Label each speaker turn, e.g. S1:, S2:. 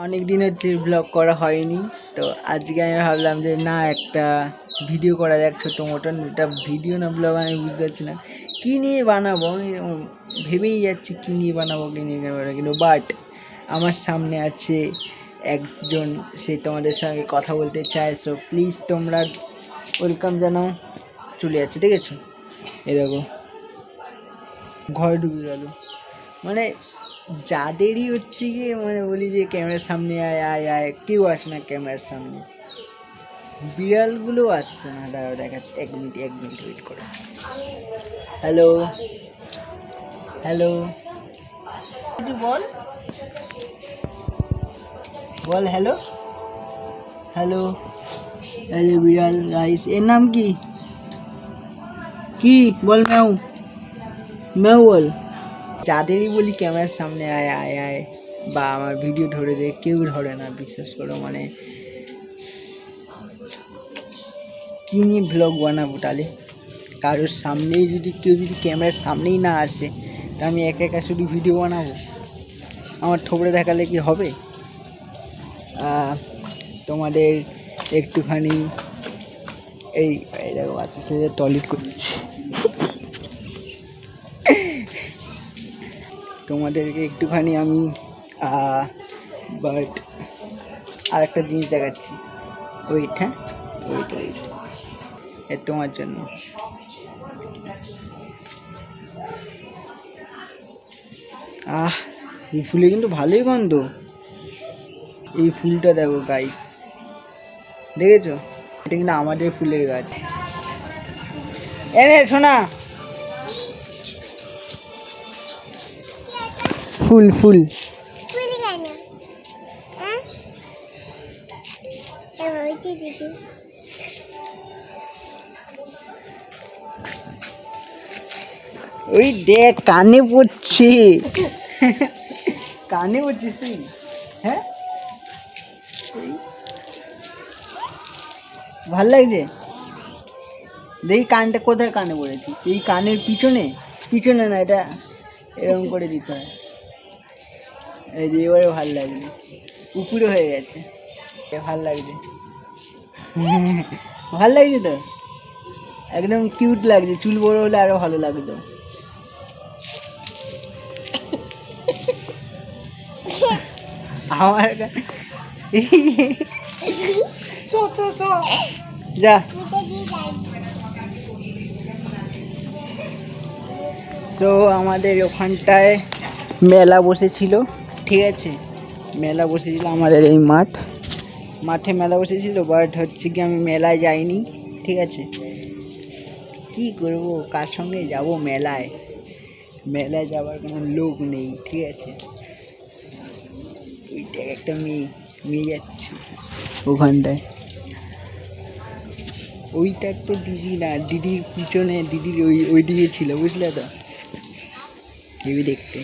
S1: অনেক দিন হচ্ছে ব্লগ করা হয়নি, তো আজকে আমি ভাবলাম যে না একটা ভিডিও করা যাক ছোটো মতন। এটা ভিডিও না ব্লগ আমি বুঝতে পারছি না কী নিয়ে বানাবো, আমি ভেবেই যাচ্ছি কী নিয়ে বানাবো কিন্তু বাট আমার সামনে আছে একজন, সে তোমাদের সঙ্গে কথা বলতে চায়। সো প্লিজ তোমরা ওয়েলকাম জানাও। চলে যাচ্ছে, ঠিক আছে? এ দেখো ঘরে ঢুকে গেল। মানে যাদেরই হচ্ছে গিয়ে মানে বলি যে ক্যামেরার সামনে আয় আয় আয়, কেউ আসে না ক্যামেরার সামনে। বিড়ালগুলো আসছে না। দাঁড়াও দেখাচ্ছে, এক মিনিট ওয়েট করো। হ্যালো হ্যালো, কিছু বল বল হ্যালো হ্যালো। এই যে বিড়াল গাইস, এর নাম কি কি বল? ম্যাও ম্যাও বল। যাদেরই বলি ক্যামেরার সামনে আয় আয় আয় বা আমার ভিডিও ধরে দে, কেউ ধরে না, বিশ্বাস করো। মানে কী নিয়ে ভ্লগ বানাবো তাহলে? কারোর সামনেই যদি কেউ যদি ক্যামেরার সামনেই না আসে, তা আমি একা একা শুধু ভিডিও বানাবো? আমার থোবড়ে দেখালে কি হবে? তোমাদের একটুখানি এই দেখো বাচ্চা ছেলে টয়লেট করছে। তোমাদেরকে একটুখানি আমি বাট আর একটা জিনিস দেখাচ্ছি। ওয়েট, হ্যাঁ ওয়েট তোমার জন্য। এই ফুলে কিন্তু ভালোই গন্ধ। এই ফুলটা দেখো গাইস, দেখেছো? এটা কিন্তু আমাদের ফুলের গাছ। এনে শোনা, ফুল ফুল ওই দেখ কানে পড়ছে। কানে পড়ছিস তুই? হ্যাঁ, ভাল লাগছে। দেখি কানটা কোথায় কানে পড়েছিস? এই কানের পিছনে? পিছনে না, এটা এরকম করে দিতে হয়। এই যে এবারে ভাল লাগছে, উপরে হয়ে গেছে। ভাল লাগছে, ভাল লাগছে তো, একদম কিউট লাগছে। চুল বড় হলে আরো ভালো লাগতো। আমার যা। তো আমাদের ওখানটায় মেলা বসেছিল, ঠিক আছে? মেলা বসেছিল আমাদের এই মাঠে মেলা বসেছিল। বাট হচ্ছে কি আমি মেলায় যাইনি, ঠিক আছে? কি করব, কার সঙ্গে যাব মেলায়? মেলায় যাওয়ার কোনো লোক নেই, ঠিক আছে? ওইটা একটা মেয়ে যাচ্ছে ওখানটায়। ওইটা একটা দিদি না, দিদির পিছনে, দিদির ওই দিকে ছিল, বুঝলে তো? হেবি দেখতে।